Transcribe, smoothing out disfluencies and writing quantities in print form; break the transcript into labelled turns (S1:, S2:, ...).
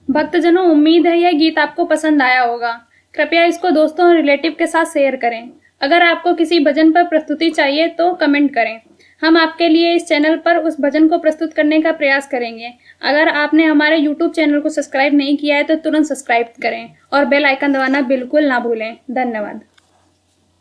S1: भक्तजनों, उम्मीद है यह गीत आपको पसंद आया होगा। कृपया इसको दोस्तों और रिलेटिव के साथ शेयर करें। अगर आपको किसी भजन पर प्रस्तुति चाहिए तो कमेंट करें। हम आपके लिए इस चैनल पर उस भजन को प्रस्तुत करने का प्रयास करेंगे। अगर आपने हमारे YouTube चैनल को सब्सक्राइब नहीं किया है तो तुरंत सब्सक्राइब करें और बेल आइकन दबाना बिल्कुल ना भूलें। धन्यवाद।